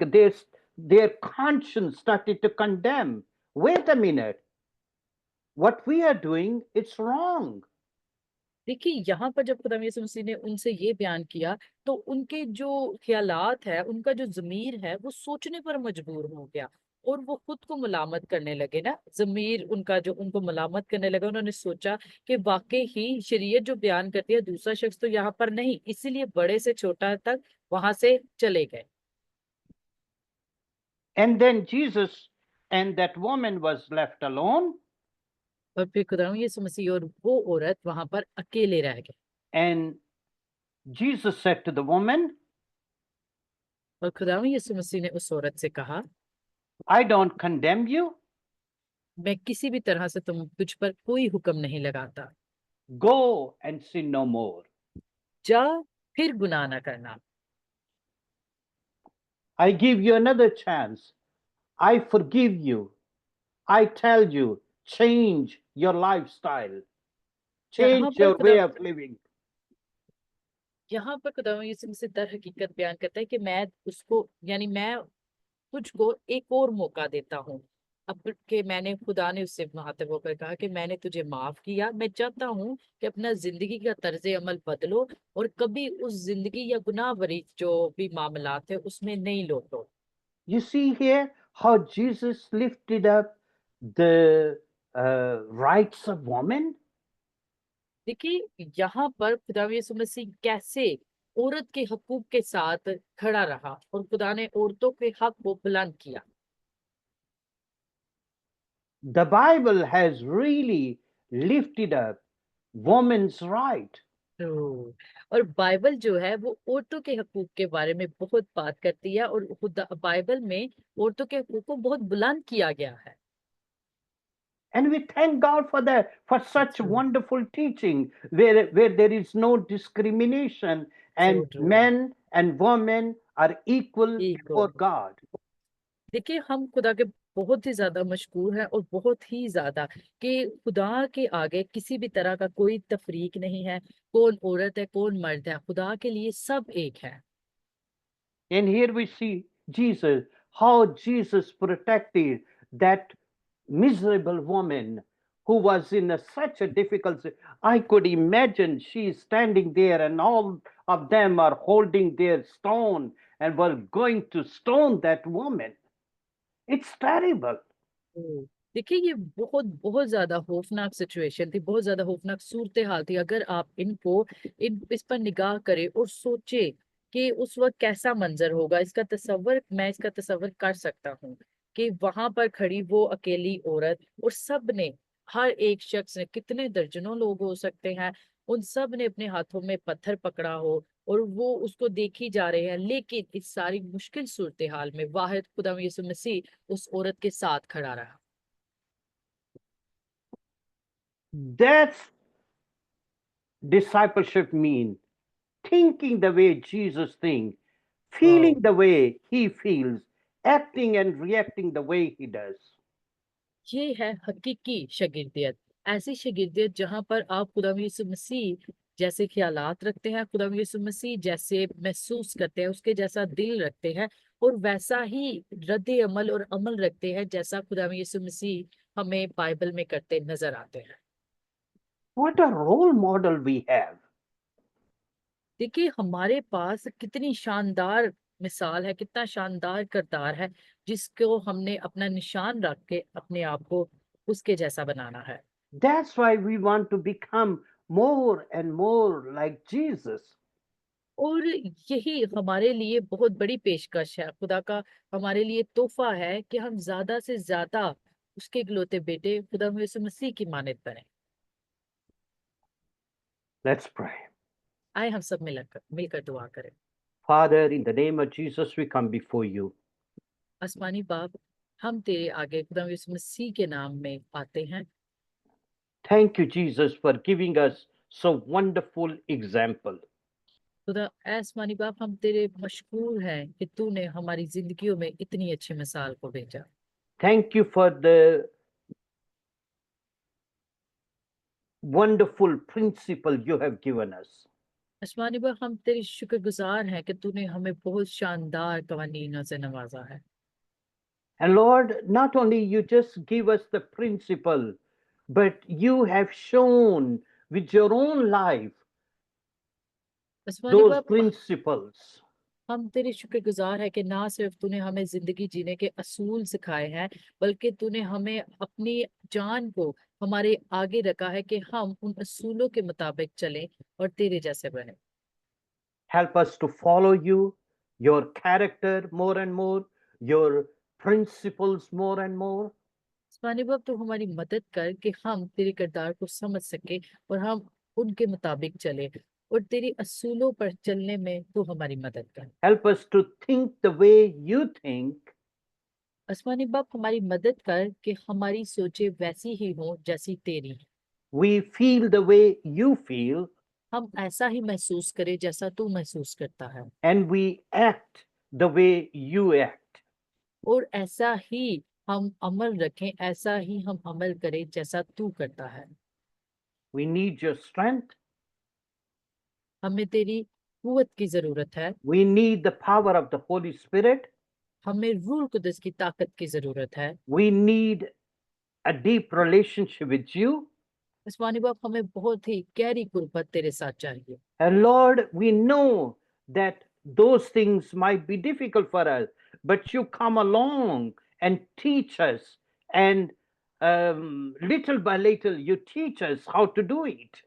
their conscience started to condemn. Wait a minute. What we are doing, it's wrong. देखिए यहाँ पर जब खुदा यीशु मसीह ने उनसे ये बयान किया तो उनके जो ख्यालात है उनका जो जमीर है वो सोचने पर मजबूर हो गया और वो खुद को मलामत करने लगे ना, जमीर उनका जो उनको मलामत करने लगा। उन्होंने सोचा कि वाकई ही शरीयत जो बयान करती है दूसरा शख्स तो यहाँ पर नहीं, इसीलिए बड़े से छोटा तक वहां से चले गए। And then Jesus and that woman was left alone. और फिर खुदा यीशु मसीह और वो औरत वहां पर अकेले रह गए And Jesus said to the woman, और खुदा यीशु मसीह ने उस औरत से कहा, I don't condemn you. मैं किसी भी तरह से तुझ पर कोई हुक्म नहीं लगाता। Go and sin no more. जा, फिर गुनाह न करना। I give you another chance. I forgive you. I tell you, change your lifestyle, यहाँ change पर your खुदा way of living. यहाँ पर खुदा यीशु मसीह दर हकीकत बयान करता है कि मैं उसको यानी मैं तुझको एक और मौका देता हूँ। अब कि मैंने खुदा ने उससे मुखातिब होकर कहा कि मैंने तुझे माफ किया, मैं चाहता हूँ कि अपना जिंदगी का तर्ज अमल बदलो और कभी उस जिंदगी या गुनाह भरी जो भी मामलात है उसमें नहीं लौटो। You see here how Jesus lifted up the rights of women? देखिए यहाँ पर खुदा यीशु मसीह कैसे औरत के हकूक के साथ खड़ा रहा और खुदा ने औरतों के हक को बुलंद किया। The Bible has really lifted up women's right. तो और बाइबल जो है वो औरतों के हकूक के बारे में बहुत बात करती है और खुदा बाइबल में औरतों के हकूक को बहुत बुलंद किया गया है। And we thank God for that, for such So wonderful teaching where there is no discrimination so and true. men and women are equal Equal. before God. देखिए हम खुदा के बहुत ही ज्यादा मशकूर हैं और बहुत ही ज्यादा कि खुदा के आगे किसी भी तरह का कोई तफरीक नहीं है, कौन औरत है कौन मर्द है, खुदा के लिए सब एक है। And here we see Jesus, how Jesus protected that miserable woman who was in such a difficult. I could imagine she standing there, and all of them are holding their stone and were going to stone that woman. It's terrible. तो देखिए ये बहुत बहुत ज्यादा खौफनाक situation थी, बहुत ज्यादा खौफनाक सूरत हाल थी। अगर आप इस पर निगाह करें और सोचे कि उस वक्त कैसा मंजर होगा, इसका तसव्वुर कर सकता हूँ कि वहां पर खड़ी वो अकेली औरत और सब ने, हर एक शख्स ने, कितने दर्जनों लोग हो सकते हैं, उन सब ने अपने हाथों में पत्थर पकड़ा हो और वो उसको देखी जा रहे हैं, लेकिन इस सारी मुश्किल सूरत हाल में वाहिद खुदा यीशु मसीह उस औरत के साथ खड़ा रहा। That's discipleship mean thinking the way Jesus thinks, वाह, feeling the way he feels, acting and reacting the way he does. ये है हकीकी शागिर्दियत। ऐसी शागिर्दियत जहां पर आप खुदा यीशु मसीह जैसे ख्यालात रखते हैं, खुदा यीशु मसीह जैसे महसूस करते हैं, उसके जैसा दिल रखते हैं और वैसा ही रद्द अमल और अमल रखते हैं जैसा खुदा यीशु मसीह हमें बाइबल में करते नजर आते हैं। What a role model we have. देखिए हमारे पास कितनी शानदार मिसाल है, कितना शानदार किरदार है जिसको हमने अपना निशान रख के अपने आप को उसके जैसा बनाना है। That's why we want to become more and more like Jesus. और यही हमारे लिए बहुत बड़ी पेशकश है, खुदा का हमारे लिए तोहफा है कि हम ज्यादा से ज्यादा उसके इकलौते बेटे खुदा यीशु मसीह की मानद बने। Let's pray. आए हम सब मिलकर मिलकर दुआ करें। Father, in the name of Jesus, we come before you. आसमानी बाप, हम तेरे आगे खुदा यीशु मसीह के नाम में आते हैं। Thank you, Jesus, for giving us so wonderful example. खुदा आसमानी बाप, हम तेरे मशकूर हैं कि तूने हमारी जिंदगियों में इतनी अच्छी मिसाल को भेजा। Thank you for the wonderful principle you have given us. आसमानी बाप, हम तेरी शुक्रगुजार हैं कि तूने हमें बहुत शानदार कवानीनों से नवाजा है। And Lord, not only you just give us the principle, but you have shown with your own life आसमानी those बाप, principles. हम तेरे शुक्रगुजार है कि ना सिर्फ तूने हमें जिंदगी जीने के असूल सिखाए हैं, बल्कि तूने हमें अपनी जान को हमारे आगे रखा है कि हम उन असूलों के मुताबिक चलें और तेरे जैसे बने। Help us to follow you, your character more and more, your principles more and more. आसमानी बाप, तू हमारी मदद कर कि हम तेरे किरदार को समझ सके और हम उनके मुताबिक चले और तेरी असूलों पर चलने में तू हमारी मदद कर। Help us to think the way you think, आसमानी बाप, हमारी मदद कर कि हमारी सोचे वैसी ही हो जैसी तेरी है। we feel the way you feel, हम ऐसा ही महसूस करें जैसा तू महसूस करता है, and we act the way you act. और ऐसा ही हम अमल रखें, ऐसा ही हम अमल करें जैसा तू करता है। We need your strength. हमें तेरी कुव्वत की जरूरत है, We need the power of the Holy Spirit. हमें रूह कुदस की ताकत की जरूरत है। We need a deep relationship with you. आसमानी बाप, हमें बहुत ही गहरी कुर्बत तेरे साथ चाहिए। And Lord, we know that those things might be difficult for us, but you come along and teach us, and little by little, you teach us how to do it.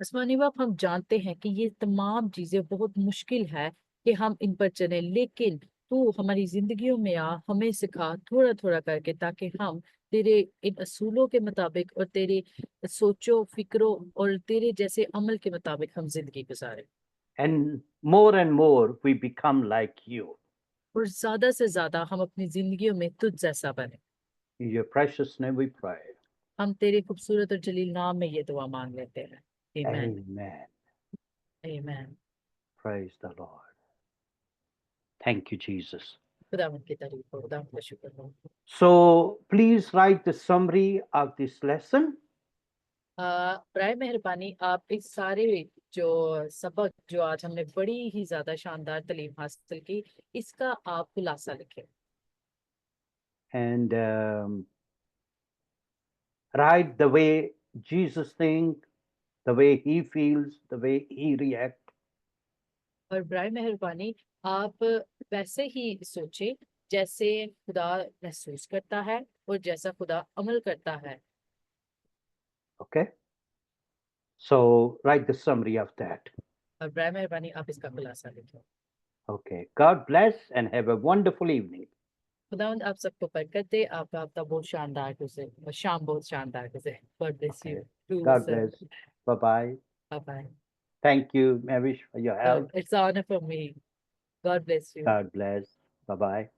आसमानी बाप, हम जानते हैं कि ये तमाम चीजें बहुत मुश्किल है कि हम इन पर चलें, लेकिन तू हमारी जिंदगियों में आ, हमें सिखा थोड़ा थोड़ा करके, ताकि हम तेरे इन असूलों के मुताबिक और तेरे सोचो फिक्रों और तेरे जैसे अमल के मुताबिक हम जिंदगी गुजारें, And more, we become like you. और ज्यादा से ज्यादा हम अपनी जिंदगियों में तुझ जैसा बने। In your precious name we pray. हम तेरे खूबसूरत और जलील नाम में ये दुआ मांग लेते हैं। आमीन। Amen. आमीन। Praise the Lord. Thank you, Jesus. खुदावंद की तारीफ हो, खुदावंद का शुक्र हो। So please write the summary of this lesson. बराए मेहरबानी आप इस सारे जो सबक जो आज हमने बड़ी ही ज्यादा शानदार तालीम हासिल की, इसका आप खुलासा लिखें, And write the way Jesus thinks, the way he feels, the way he reacts. और बराए मेहरबानी आप वैसे ही सोचें जैसे खुदा महसूस करता है और जैसा खुदा अमल करता है। Okay? So write the summary of that. और बराए मेहरबानी आप इसका खुलासा लिखें। Okay. God bless and have a wonderful evening. खुदावंद आप सबको बरकत दे, आपका हफ्ता बहुत शानदार गुजरे और शाम बहुत शानदार गुजरे। God bless you. Okay. God bless. Bye-bye. Bye-bye. Thank you, Mavish, for your help. It's an honor for me. God bless you. God bless. Bye-bye.